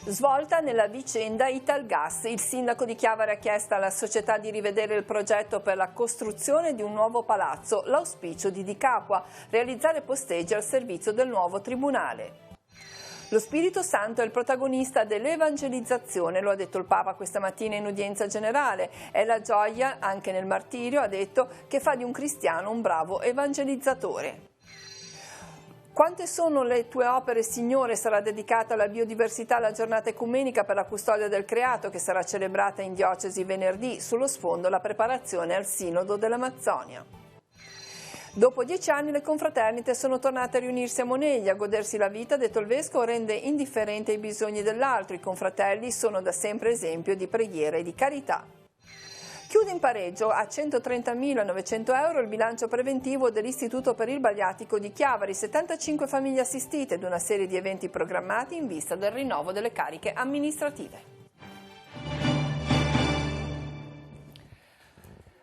Svolta nella vicenda Italgas. Il sindaco di Chiavari ha chiesto alla società di rivedere il progetto per la costruzione di un nuovo palazzo. L'auspicio di Di Capua, realizzare posteggi al servizio del nuovo tribunale. Lo Spirito Santo è il protagonista dell'evangelizzazione, lo ha detto il Papa questa mattina in udienza generale. È la gioia, anche nel martirio, ha detto, che fa di un cristiano un bravo evangelizzatore. Quante sono le tue opere, Signore? Sarà dedicata alla biodiversità la giornata ecumenica per la custodia del creato che sarà celebrata in diocesi venerdì, sullo sfondo la preparazione al Sinodo dell'Amazzonia. Dopo 10 anni le confraternite sono tornate a riunirsi a Moneglia, a godersi la vita, detto il Vescovo, rende indifferente ai bisogni dell'altro. I confratelli sono da sempre esempio di preghiera e di carità. Chiude in pareggio a 130.900 euro il bilancio preventivo dell'Istituto per il Baliatico di Chiavari, 75 famiglie assistite ed una serie di eventi programmati in vista del rinnovo delle cariche amministrative.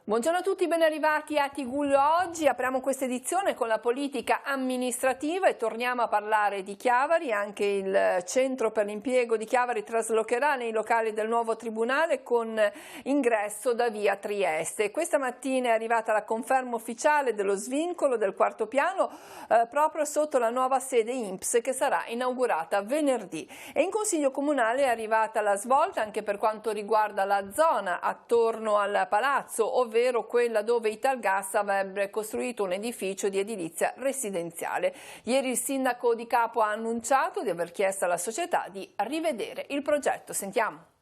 Buongiorno a tutti, ben arrivati a Tigullio oggi. Apriamo questa edizione con la politica amministrativa e torniamo a parlare di Chiavari. Anche il Centro per l'Impiego di Chiavari traslocherà nei locali del nuovo tribunale con ingresso da via Trieste. Questa mattina è arrivata la conferma ufficiale dello svincolo del quarto piano proprio sotto la nuova sede INPS che sarà inaugurata venerdì. E in Consiglio Comunale è arrivata la svolta anche per quanto riguarda la zona attorno al palazzo, ovvero quella dove Italgas avrebbe costruito un edificio di edilizia residenziale. Ieri il sindaco Di Capua ha annunciato di aver chiesto alla società di rivedere il progetto. Sentiamo.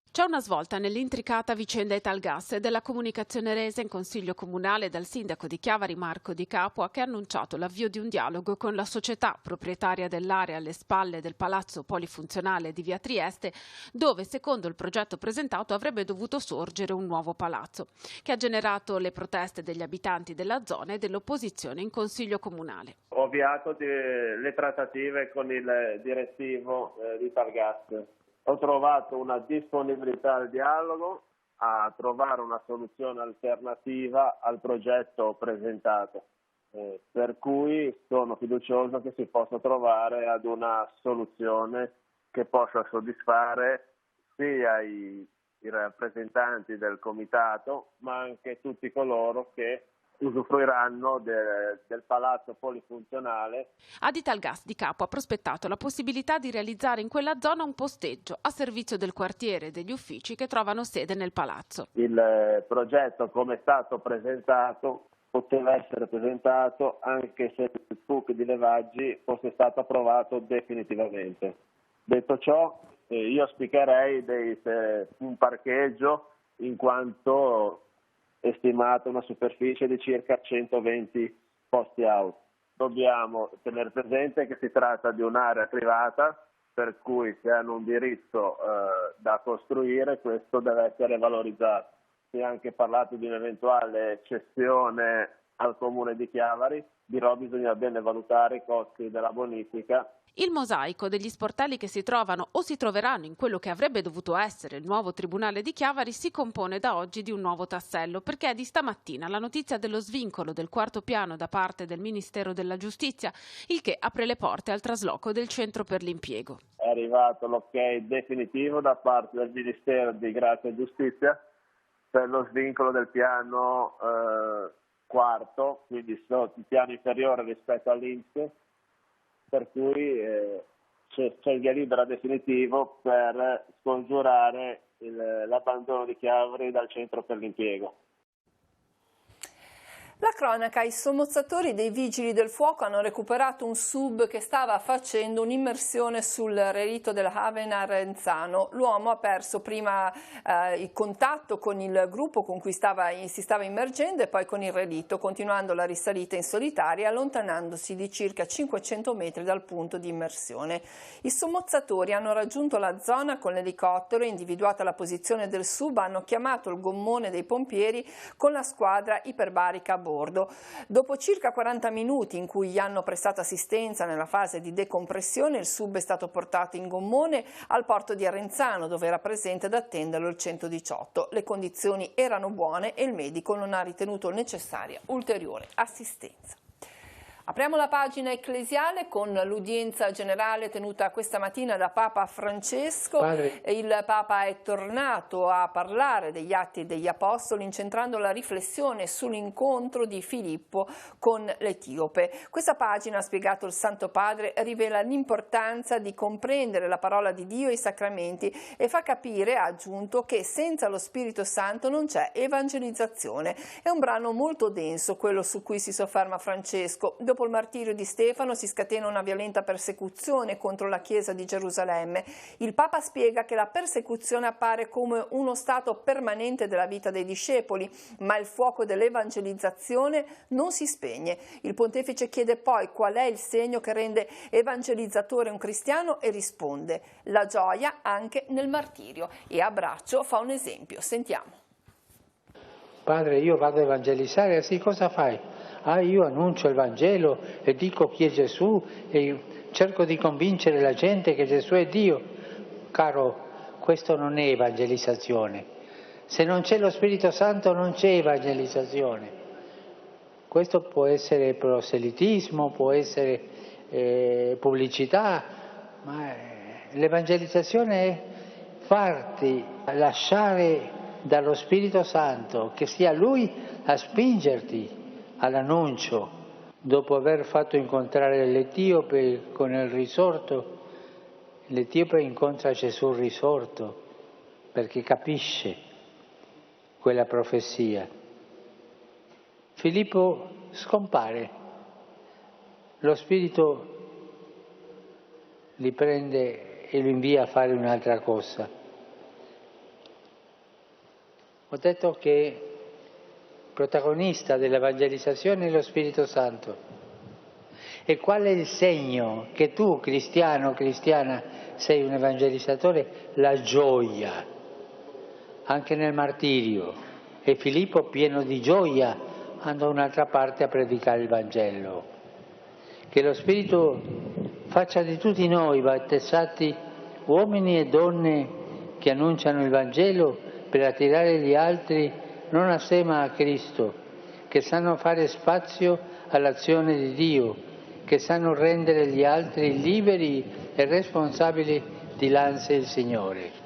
C'è una svolta nell'intricata vicenda Italgas e della comunicazione resa in Consiglio Comunale dal sindaco di Chiavari Marco Di Capua, che ha annunciato l'avvio di un dialogo con la società proprietaria dell'area alle spalle del palazzo polifunzionale di via Trieste, dove secondo il progetto presentato avrebbe dovuto sorgere un nuovo palazzo, che ha generato le proteste degli abitanti della zona e dell'opposizione in Consiglio Comunale. Ho avviato le trattative con il direttivo di Italgas. Ho trovato una disponibilità al dialogo, a trovare una soluzione alternativa al progetto presentato, per cui sono fiducioso che si possa trovare ad una soluzione che possa soddisfare sia i rappresentanti del comitato, ma anche tutti coloro che usufruiranno del palazzo polifunzionale. Ad Italgas Di Capua ha prospettato la possibilità di realizzare in quella zona un posteggio a servizio del quartiere e degli uffici che trovano sede nel palazzo. Il progetto, come è stato presentato, poteva essere presentato anche se il PUC di Levaggi fosse stato approvato definitivamente. Detto ciò, io auspicherei un parcheggio, in quanto è stimata una superficie di circa 120 posti auto. Dobbiamo tenere presente che si tratta di un'area privata, per cui se hanno un diritto da costruire, questo deve essere valorizzato. Si è anche parlato di un'eventuale cessione al Comune di Chiavari, dirò bisogna bene valutare i costi della bonifica. Il mosaico degli sportelli che si trovano o si troveranno in quello che avrebbe dovuto essere il nuovo Tribunale di Chiavari si compone da oggi di un nuovo tassello, perché è di stamattina la notizia dello svincolo del quarto piano da parte del Ministero della Giustizia, il che apre le porte al trasloco del Centro per l'Impiego. È arrivato l'ok definitivo da parte del Ministero di Grazia e Giustizia per lo svincolo del piano quarto, quindi il piano inferiore rispetto all'INPS, per cui c'è il via libera definitivo per scongiurare l'abbandono di Chiavari dal Centro per l'Impiego. La cronaca: i sommozzatori dei Vigili del Fuoco hanno recuperato un sub che stava facendo un'immersione sul relitto della Haven a Renzano. L'uomo ha perso prima il contatto con il gruppo con cui si stava immergendo e poi con il relitto, continuando la risalita in solitaria e allontanandosi di circa 500 metri dal punto di immersione. I sommozzatori hanno raggiunto la zona con l'elicottero e, individuata la posizione del sub, hanno chiamato il gommone dei pompieri con la squadra iperbarica a bordo. Dopo circa 40 minuti in cui gli hanno prestato assistenza nella fase di decompressione, il sub è stato portato in gommone al porto di Arenzano, dove era presente ad attenderlo il 118. Le condizioni erano buone e il medico non ha ritenuto necessaria ulteriore assistenza. Apriamo la pagina ecclesiale con l'udienza generale tenuta questa mattina da Papa Francesco. Il Papa è tornato a parlare degli Atti degli Apostoli, incentrando la riflessione sull'incontro di Filippo con l'Etiope. Questa pagina, ha spiegato il Santo Padre, rivela l'importanza di comprendere la parola di Dio e i sacramenti e fa capire, ha aggiunto, che senza lo Spirito Santo non c'è evangelizzazione. È un brano molto denso quello su cui si sofferma Francesco. Dopo il martirio di Stefano si scatena una violenta persecuzione contro la Chiesa di Gerusalemme. Il Papa spiega che la persecuzione appare come uno stato permanente della vita dei discepoli, ma il fuoco dell'evangelizzazione non si spegne. Il Pontefice chiede poi qual è il segno che rende evangelizzatore un cristiano e risponde: la gioia anche nel martirio. E a braccio fa un esempio. Sentiamo. Padre, io vado a evangelizzare, sì, cosa fai? Io annuncio il Vangelo e dico chi è Gesù e cerco di convincere la gente che Gesù è Dio. Caro, questo non è evangelizzazione. Se non c'è lo Spirito Santo non c'è evangelizzazione. Questo può essere proselitismo, può essere pubblicità, ma l'evangelizzazione è farti lasciare dallo Spirito Santo, che sia Lui a spingerti all'annuncio. Dopo aver fatto incontrare l'Etiope con il risorto, l'Etiope incontra Gesù risorto perché capisce quella profezia. Filippo scompare, lo Spirito li prende e li invia a fare un'altra cosa. Ho detto che protagonista dell'evangelizzazione è lo Spirito Santo. E qual è il segno che tu, cristiano, cristiana, sei un evangelizzatore? La gioia, anche nel martirio. E Filippo, pieno di gioia, andò da un'altra parte a predicare il Vangelo. Che lo Spirito faccia di tutti noi, battezzati uomini e donne che annunciano il Vangelo, per attirare gli altri non assieme a Cristo, che sanno fare spazio all'azione di Dio, che sanno rendere gli altri liberi e responsabili dinanzi al Signore.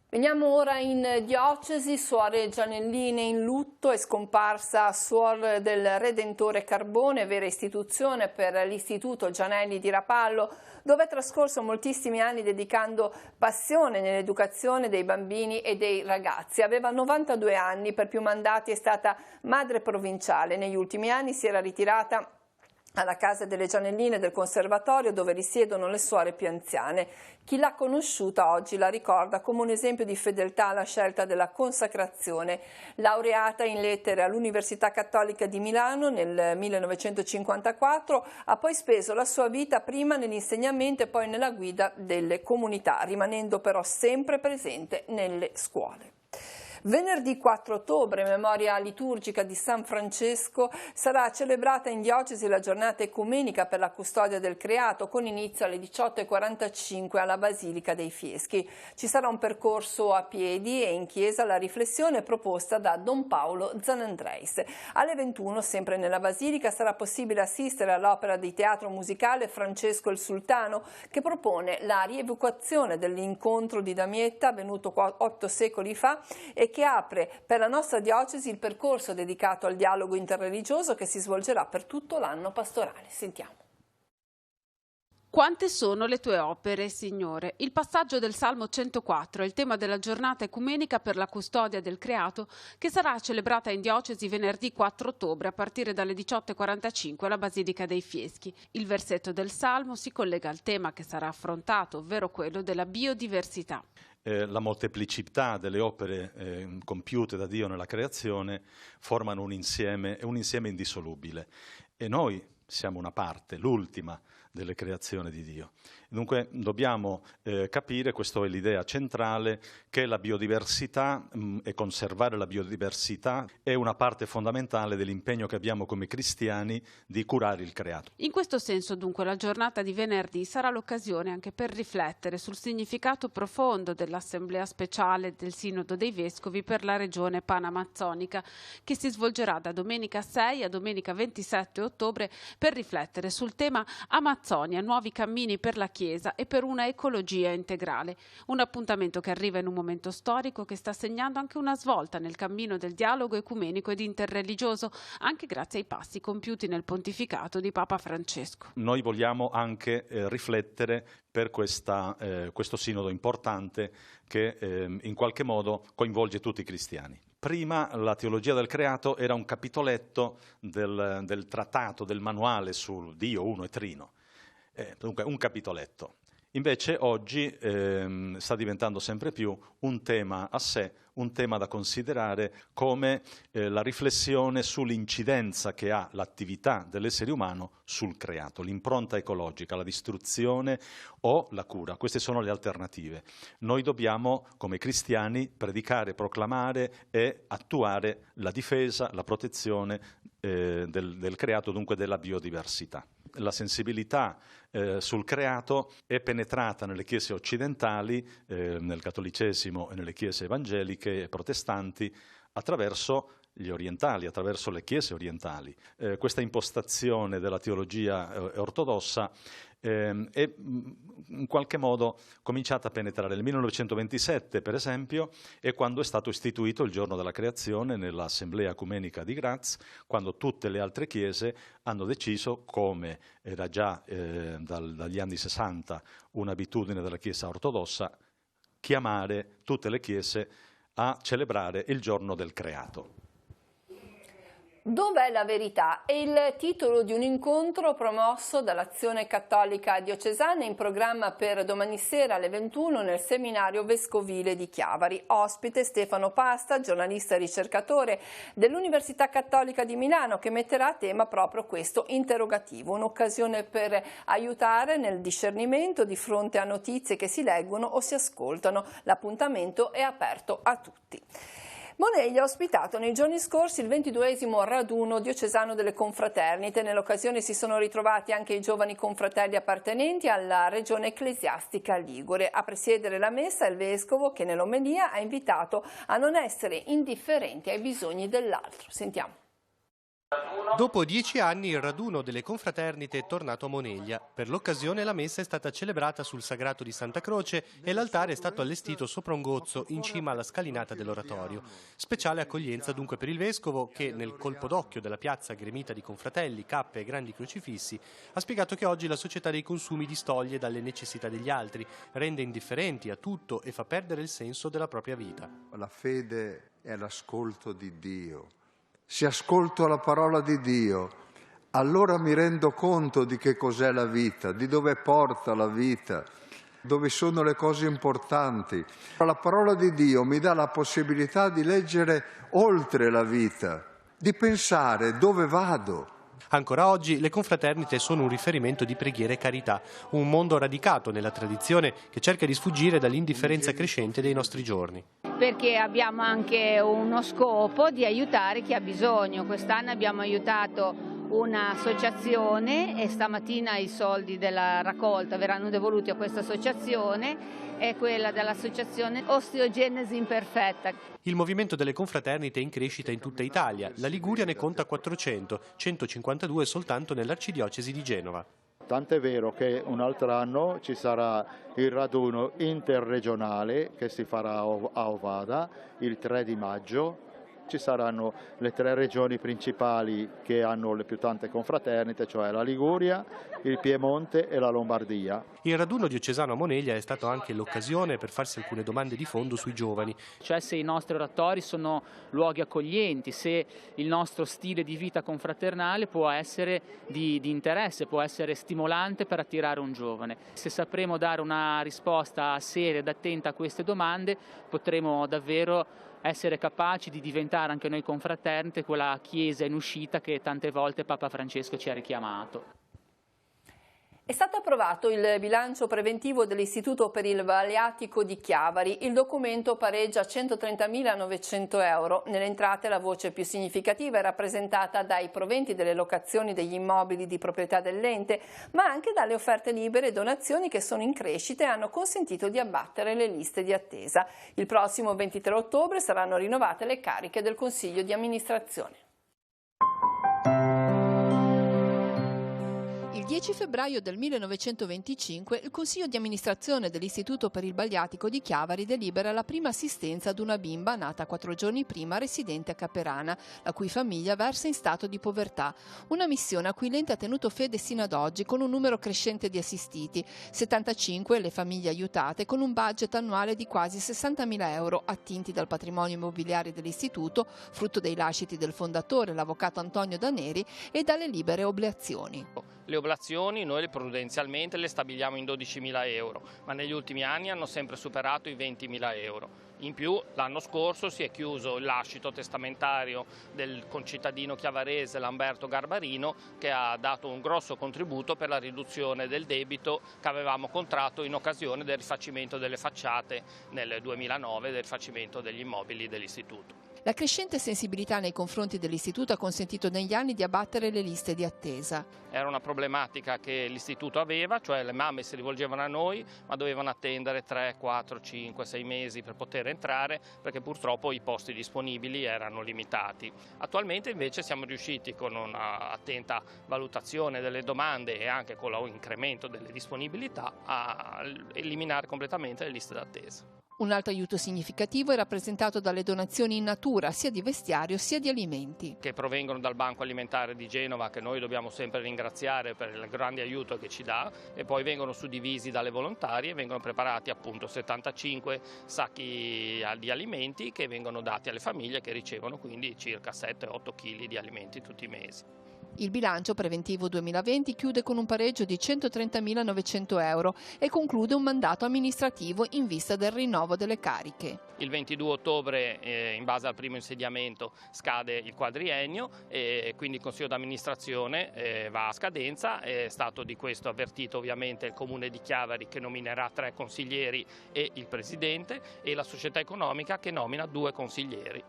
Veniamo ora in diocesi. Suore Gianelline in lutto, è scomparsa Suor del Redentore Carbone, vera istituzione per l'Istituto Gianelli di Rapallo, dove ha trascorso moltissimi anni dedicando passione nell'educazione dei bambini e dei ragazzi. Aveva 92 anni, per più mandati è stata madre provinciale. Negli ultimi anni si era ritirata alla casa delle Gianelline del Conservatorio, dove risiedono le suore più anziane. Chi l'ha conosciuta oggi la ricorda come un esempio di fedeltà alla scelta della consacrazione. Laureata in lettere all'Università Cattolica di Milano nel 1954, ha poi speso la sua vita prima nell'insegnamento e poi nella guida delle comunità, rimanendo però sempre presente nelle scuole. Venerdì 4 ottobre, memoria liturgica di San Francesco, sarà celebrata in diocesi la giornata ecumenica per la custodia del creato, con inizio alle 18:45 alla Basilica dei Fieschi. Ci sarà un percorso a piedi e in chiesa la riflessione proposta da Don Paolo Zanandreis. Alle 21, sempre nella Basilica, sarà possibile assistere all'opera di teatro musicale Francesco il Sultano, che propone la rievocazione dell'incontro di Damietta avvenuto 8 secoli fa e che apre per la nostra diocesi il percorso dedicato al dialogo interreligioso che si svolgerà per tutto l'anno pastorale. Sentiamo. Quante sono le tue opere, Signore? Il passaggio del Salmo 104 è il tema della giornata ecumenica per la custodia del creato, che sarà celebrata in diocesi venerdì 4 ottobre a partire dalle 18:45 alla Basilica dei Fieschi. Il versetto del Salmo si collega al tema che sarà affrontato, ovvero quello della biodiversità. La molteplicità delle opere compiute da Dio nella creazione formano un insieme indissolubile, e noi siamo una parte, l'ultima delle creazioni di Dio. Dunque dobbiamo capire, questa è l'idea centrale, che la biodiversità e conservare la biodiversità è una parte fondamentale dell'impegno che abbiamo come cristiani di curare il creato. In questo senso dunque la giornata di venerdì sarà l'occasione anche per riflettere sul significato profondo dell'Assemblea speciale del Sinodo dei Vescovi per la regione panamazzonica, che si svolgerà da domenica 6 a domenica 27 ottobre per riflettere sul tema Amazzonia, nuovi cammini per la Chiesa e per una ecologia integrale. Un appuntamento che arriva in un momento storico che sta segnando anche una svolta nel cammino del dialogo ecumenico ed interreligioso, anche grazie ai passi compiuti nel pontificato di Papa Francesco. Noi vogliamo anche riflettere per questo sinodo importante che in qualche modo coinvolge tutti i cristiani. Prima la teologia del creato era un capitoletto del trattato, del manuale sul Dio uno e trino. Dunque un capitoletto. Invece oggi sta diventando sempre più un tema a sé, un tema da considerare come la riflessione sull'incidenza che ha l'attività dell'essere umano sul creato, l'impronta ecologica, la distruzione o la cura. Queste sono le alternative. Noi dobbiamo, come cristiani, predicare, proclamare e attuare la difesa, la protezione del creato, dunque della biodiversità. La sensibilità sul creato è penetrata nelle chiese occidentali, nel cattolicesimo e nelle chiese evangeliche e protestanti, attraverso gli orientali, attraverso le chiese orientali. Questa impostazione della teologia ortodossa è in qualche modo cominciata a penetrare. Nel 1927, per esempio, è quando è stato istituito il giorno della creazione nell'Assemblea Ecumenica di Graz, quando tutte le altre chiese hanno deciso, come era già dagli anni 60 un'abitudine della Chiesa ortodossa, chiamare tutte le chiese a celebrare il giorno del creato. Dov'è la verità? È il titolo di un incontro promosso dall'Azione Cattolica Diocesana in programma per domani sera alle 21 nel seminario vescovile di Chiavari. Ospite Stefano Pasta, giornalista e ricercatore dell'Università Cattolica di Milano, che metterà a tema proprio questo interrogativo, un'occasione per aiutare nel discernimento di fronte a notizie che si leggono o si ascoltano. L'appuntamento è aperto a tutti. Moneglia ha ospitato nei giorni scorsi il 22esimo raduno diocesano delle confraternite. Nell'occasione si sono ritrovati anche i giovani confratelli appartenenti alla regione ecclesiastica ligure. A presiedere la messa il vescovo che nell'omelia ha invitato a non essere indifferenti ai bisogni dell'altro. Sentiamo. Dopo 10 anni il raduno delle confraternite è tornato a Moneglia. Per l'occasione la messa è stata celebrata sul Sagrato di Santa Croce e l'altare è stato allestito sopra un gozzo in cima alla scalinata dell'oratorio. Speciale accoglienza dunque per il vescovo che, nel colpo d'occhio della piazza gremita di confratelli, cappe e grandi crocifissi, ha spiegato che oggi la società dei consumi distoglie dalle necessità degli altri, rende indifferenti a tutto e fa perdere il senso della propria vita. La fede è l'ascolto di Dio. Se ascolto la parola di Dio, allora mi rendo conto di che cos'è la vita, di dove porta la vita, dove sono le cose importanti. La parola di Dio mi dà la possibilità di leggere oltre la vita, di pensare dove vado. Ancora oggi le confraternite sono un riferimento di preghiera e carità, un mondo radicato nella tradizione che cerca di sfuggire dall'indifferenza crescente dei nostri giorni. Perché abbiamo anche uno scopo di aiutare chi ha bisogno. Quest'anno abbiamo aiutato un'associazione e stamattina i soldi della raccolta verranno devoluti a questa associazione, è quella dell'associazione Osteogenesi Imperfetta. Il movimento delle confraternite è in crescita in tutta Italia. La Liguria ne conta 400, 152 soltanto nell'arcidiocesi di Genova. Tant'è vero che un altro anno ci sarà il raduno interregionale che si farà a Ovada il 3 di maggio. Ci saranno le 3 regioni principali che hanno le più tante confraternite, cioè la Liguria, il Piemonte e la Lombardia. Il raduno diocesano a Moneglia è stato anche l'occasione per farsi alcune domande di fondo sui giovani. Cioè se i nostri oratori sono luoghi accoglienti, se il nostro stile di vita confraternale può essere di interesse, può essere stimolante per attirare un giovane. Se sapremo dare una risposta seria ed attenta a queste domande, potremo davvero essere capaci di diventare anche noi confraternite quella Chiesa in uscita che tante volte Papa Francesco ci ha richiamato. È stato approvato il bilancio preventivo dell'Istituto per il Baleatico di Chiavari. Il documento pareggia 130.900 euro. Nelle entrate la voce più significativa è rappresentata dai proventi delle locazioni degli immobili di proprietà dell'ente, ma anche dalle offerte libere e donazioni che sono in crescita e hanno consentito di abbattere le liste di attesa. Il prossimo 23 ottobre saranno rinnovate le cariche del Consiglio di amministrazione. Il 10 febbraio del 1925 il Consiglio di amministrazione dell'Istituto per il Baleatico di Chiavari delibera la prima assistenza ad una bimba nata 4 giorni prima residente a Caperana, la cui famiglia versa in stato di povertà. Una missione a cui l'ente ha tenuto fede sino ad oggi con un numero crescente di assistiti, 75 le famiglie aiutate con un budget annuale di quasi 60.000 euro attinti dal patrimonio immobiliare dell'Istituto, frutto dei lasciti del fondatore, l'avvocato Antonio Daneri, e dalle libere oblazioni. Le oblazioni noi prudenzialmente le stabiliamo in 12.000 euro, ma negli ultimi anni hanno sempre superato i 20.000 euro. In più l'anno scorso si è chiuso il lascito testamentario del concittadino chiavarese Lamberto Garbarino, che ha dato un grosso contributo per la riduzione del debito che avevamo contratto in occasione del rifacimento delle facciate nel 2009, del rifacimento degli immobili dell'Istituto. La crescente sensibilità nei confronti dell'Istituto ha consentito negli anni di abbattere le liste di attesa. Era una problematica che l'Istituto aveva, cioè le mamme si rivolgevano a noi ma dovevano attendere 3, 4, 5, 6 mesi per poter entrare, perché purtroppo i posti disponibili erano limitati. Attualmente invece siamo riusciti, con un'attenta valutazione delle domande e anche con l'incremento delle disponibilità, a eliminare completamente le liste d'attesa. Un altro aiuto significativo è rappresentato dalle donazioni in natura, sia di vestiario sia di alimenti. Che provengono dal Banco Alimentare di Genova, che noi dobbiamo sempre ringraziare per il grande aiuto che ci dà, e poi vengono suddivisi dalle volontarie e vengono preparati appunto 75 sacchi di alimenti che vengono dati alle famiglie, che ricevono quindi circa 7-8 kg di alimenti tutti i mesi. Il bilancio preventivo 2020 chiude con un pareggio di 130.900 euro e conclude un mandato amministrativo in vista del rinnovo delle cariche. Il 22 ottobre, in base al primo insediamento, scade il quadriennio e quindi il Consiglio d'amministrazione va a scadenza. È stato di questo avvertito ovviamente il Comune di Chiavari, che nominerà 3 consiglieri e il Presidente, e la società economica, che nomina 2 consiglieri.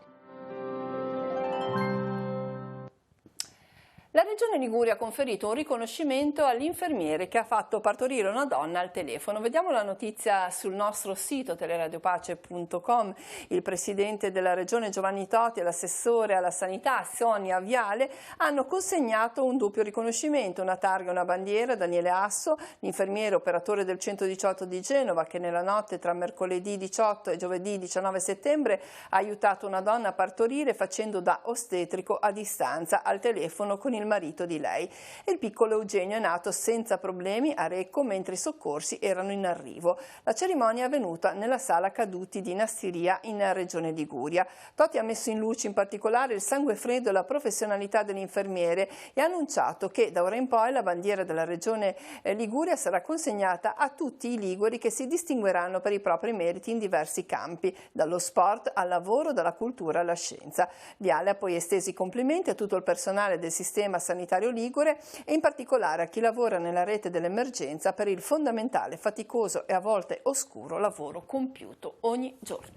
La Regione Liguria ha conferito un riconoscimento all'infermiere che ha fatto partorire una donna al telefono. Vediamo la notizia sul nostro sito teleradiopace.com. Il presidente della Regione Giovanni Toti e l'assessore alla sanità Sonia Viale hanno consegnato un doppio riconoscimento, una targa e una bandiera a Daniele Asso, l'infermiere operatore del 118 di Genova, che nella notte tra mercoledì 18 e giovedì 19 settembre ha aiutato una donna a partorire facendo da ostetrico a distanza al telefono con il marito di lei. Il piccolo Eugenio è nato senza problemi a Recco mentre i soccorsi erano in arrivo. La cerimonia è avvenuta nella sala Caduti di Nassiria in Regione Liguria. Toti ha messo in luce in particolare il sangue freddo e la professionalità dell'infermiere e ha annunciato che da ora in poi la bandiera della Regione Liguria sarà consegnata a tutti i liguri che si distingueranno per i propri meriti in diversi campi, dallo sport al lavoro, dalla cultura alla scienza. Viale ha poi esteso i complimenti a tutto il personale del sistema sanitario ligure e in particolare a chi lavora nella rete dell'emergenza per il fondamentale, faticoso e a volte oscuro lavoro compiuto ogni giorno.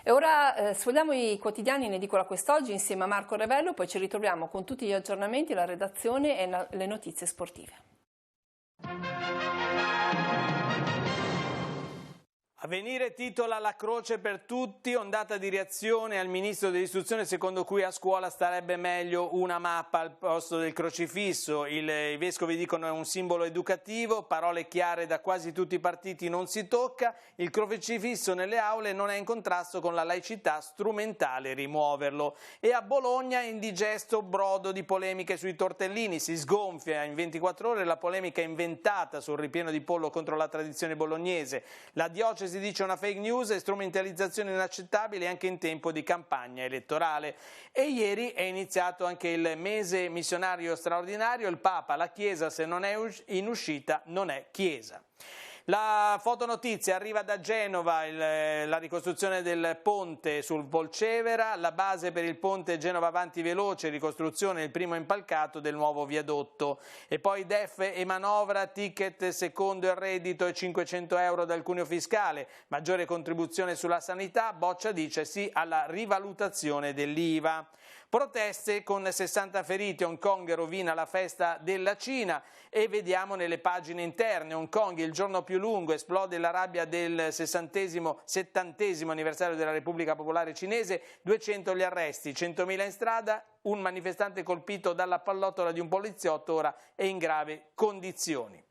E ora sfogliamo i quotidiani in edicola quest'oggi insieme a Marco Revello, poi ci ritroviamo con tutti gli aggiornamenti, la redazione e le notizie sportive. Avvenire titola La croce per tutti, ondata di reazione al ministro dell'istruzione secondo cui a scuola starebbe meglio una mappa al posto del crocifisso. I vescovi dicono è un simbolo educativo, parole chiare da quasi tutti i partiti, non si tocca, il crocifisso nelle aule non è in contrasto con la laicità, strumentale rimuoverlo. E a Bologna indigesto brodo di polemiche sui tortellini, si sgonfia in 24 ore la polemica inventata sul ripieno di pollo contro la tradizione bolognese. La diocesi si dice una fake news e strumentalizzazione inaccettabile anche in tempo di campagna elettorale. E ieri è iniziato anche il mese missionario straordinario, il Papa, la Chiesa se non è in uscita non è Chiesa. La fotonotizia arriva da Genova, la ricostruzione del ponte sul Polcevera, la base per il ponte Genova Avanti Veloce, ricostruzione il primo impalcato del nuovo viadotto. E poi DEF e manovra, ticket secondo il reddito e 500 euro dal cuneo fiscale, maggiore contribuzione sulla sanità, Boccia dice sì alla rivalutazione dell'IVA. Proteste con 60 feriti, Hong Kong rovina la festa della Cina e vediamo nelle pagine interne. Hong Kong, il giorno più lungo, esplode la rabbia del 70° anniversario della Repubblica Popolare Cinese, 200 gli arresti, 100.000 in strada, un manifestante colpito dalla pallottola di un poliziotto ora è in grave condizioni.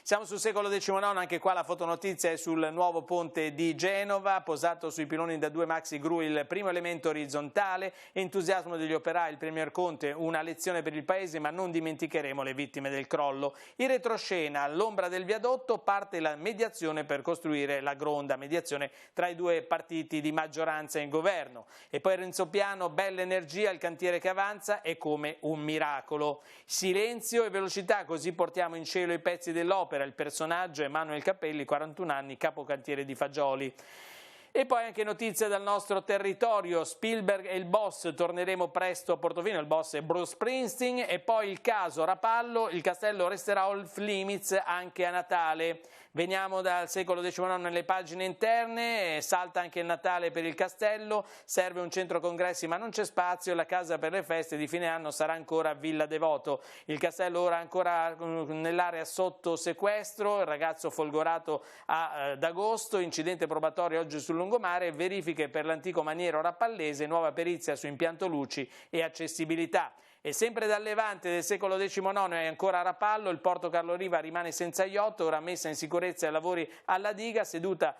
Siamo sul secolo XIX, anche qua la fotonotizia è sul nuovo ponte di Genova, posato sui piloni da 2 maxi gru il primo elemento orizzontale, entusiasmo degli operai, il Premier Conte, una lezione per il Paese, ma non dimenticheremo le vittime del crollo. In retroscena, all'ombra del viadotto, parte la mediazione per costruire la Gronda, mediazione tra i due partiti di maggioranza in governo. E poi Renzo Piano, bella energia, il cantiere che avanza è come un miracolo. Silenzio e velocità, così portiamo in cielo i pezzi dell'opera. Il personaggio Emanuele Cappelli, 41 anni, capocantiere di Fagioli. E poi anche notizie dal nostro territorio, Spielberg e il boss, torneremo presto a Portofino, il boss è Bruce Springsteen. E poi il caso Rapallo, il castello resterà off limits anche a Natale. Veniamo dal secolo XIX nelle pagine interne, salta anche il Natale per il castello, serve un centro congressi ma non c'è spazio, la casa per le feste di fine anno sarà ancora Villa Devoto. Il castello ora ancora nell'area sotto sequestro, il ragazzo folgorato ad agosto, incidente probatorio oggi sul lungomare, verifiche per l'antico maniero rappallese, nuova perizia su impianto luci e accessibilità. E sempre dal Levante del secolo XIX è ancora a Rapallo, il porto Carlo Riva rimane senza yacht, ora messa in sicurezza i lavori alla diga, scaduta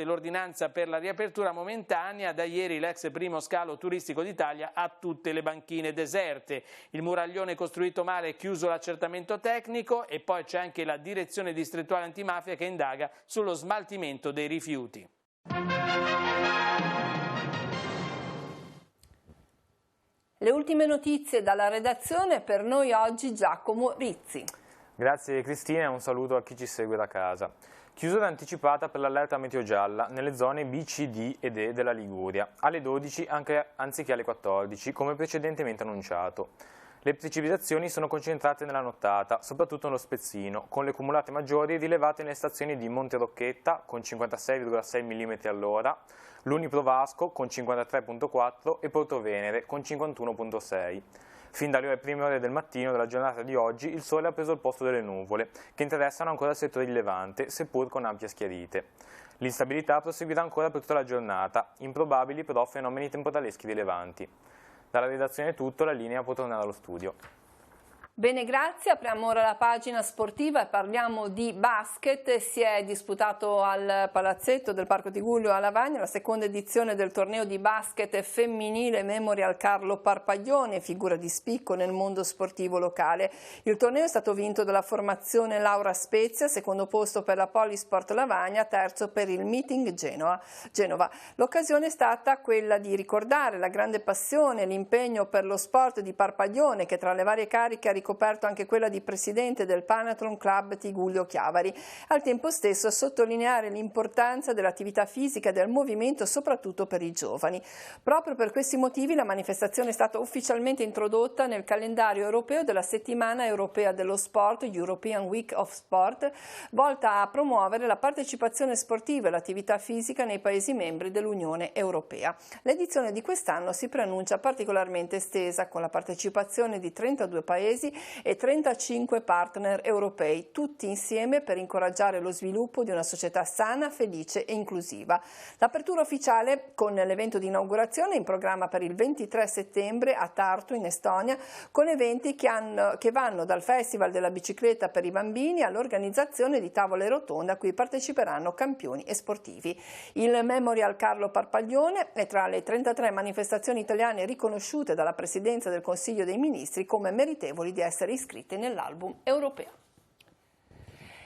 l'ordinanza per la riapertura momentanea, da ieri l'ex primo scalo turistico d'Italia ha tutte le banchine deserte. Il muraglione costruito male, chiuso l'accertamento tecnico, e poi c'è anche la direzione distrettuale antimafia che indaga sullo smaltimento dei rifiuti. Le ultime notizie dalla redazione, per noi oggi Giacomo Rizzi. Grazie Cristina e un saluto a chi ci segue da casa. Chiusura anticipata per l'allerta meteo gialla nelle zone B, C, D ed E della Liguria, alle 12 anziché alle 14, come precedentemente annunciato. Le precipitazioni sono concentrate nella nottata, soprattutto nello Spezzino, con le cumulate maggiori rilevate nelle stazioni di Monte Rocchetta con 56,6 mm all'ora, Luni Provasco con 53,4 e Porto Venere con 51,6. Fin dalle prime ore del mattino della giornata di oggi il sole ha preso il posto delle nuvole, che interessano ancora il settore di Levante, seppur con ampie schiarite. L'instabilità proseguirà ancora per tutta la giornata, improbabili però fenomeni temporaleschi rilevanti. Dalla redazione è tutto, la linea può tornare allo studio. Bene, grazie. Apriamo ora la pagina sportiva e parliamo di basket. Si è disputato al palazzetto del Parco Tigullio a Lavagna la seconda edizione del torneo di basket femminile Memorial Carlo Parpaglione, figura di spicco nel mondo sportivo locale. Il torneo è stato vinto dalla formazione Laura Spezia, secondo posto per la Polisport Lavagna, terzo per il Meeting Genova. L'occasione è stata quella di ricordare la grande passione e l'impegno per lo sport di Parpaglione, che tra le varie cariche ha ricoperto anche quella di presidente del Panathlon Club Tigullio Chiavari. Al tempo stesso sottolineare l'importanza dell'attività fisica e del movimento, soprattutto per i giovani. Proprio per questi motivi la manifestazione è stata ufficialmente introdotta nel calendario europeo della settimana europea dello sport, European Week of Sport, volta a promuovere la partecipazione sportiva e l'attività fisica nei Paesi membri dell'Unione Europea. L'edizione di quest'anno si preannuncia particolarmente estesa, con la partecipazione di 32 Paesi e 35 partner europei, tutti insieme per incoraggiare lo sviluppo di una società sana, felice e inclusiva. L'apertura ufficiale con l'evento di inaugurazione in programma per il 23 settembre a Tartu in Estonia, con eventi che vanno dal Festival della bicicletta per i bambini all'organizzazione di tavole rotonde a cui parteciperanno campioni e sportivi. Il Memorial Carlo Parpaglione è tra le 33 manifestazioni italiane riconosciute dalla Presidenza del Consiglio dei Ministri come meritevoli di essere iscritte nell'album europeo.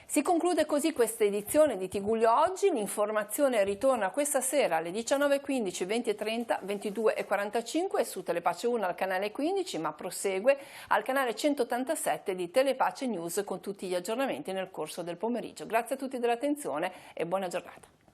Si conclude così questa edizione di Tigullio Oggi. L'informazione ritorna questa sera alle 19:15, 20:30, 22:45 e su Telepace 1 al canale 15, ma prosegue al canale 187 di Telepace News con tutti gli aggiornamenti nel corso del pomeriggio. Grazie a tutti dell'attenzione e buona giornata.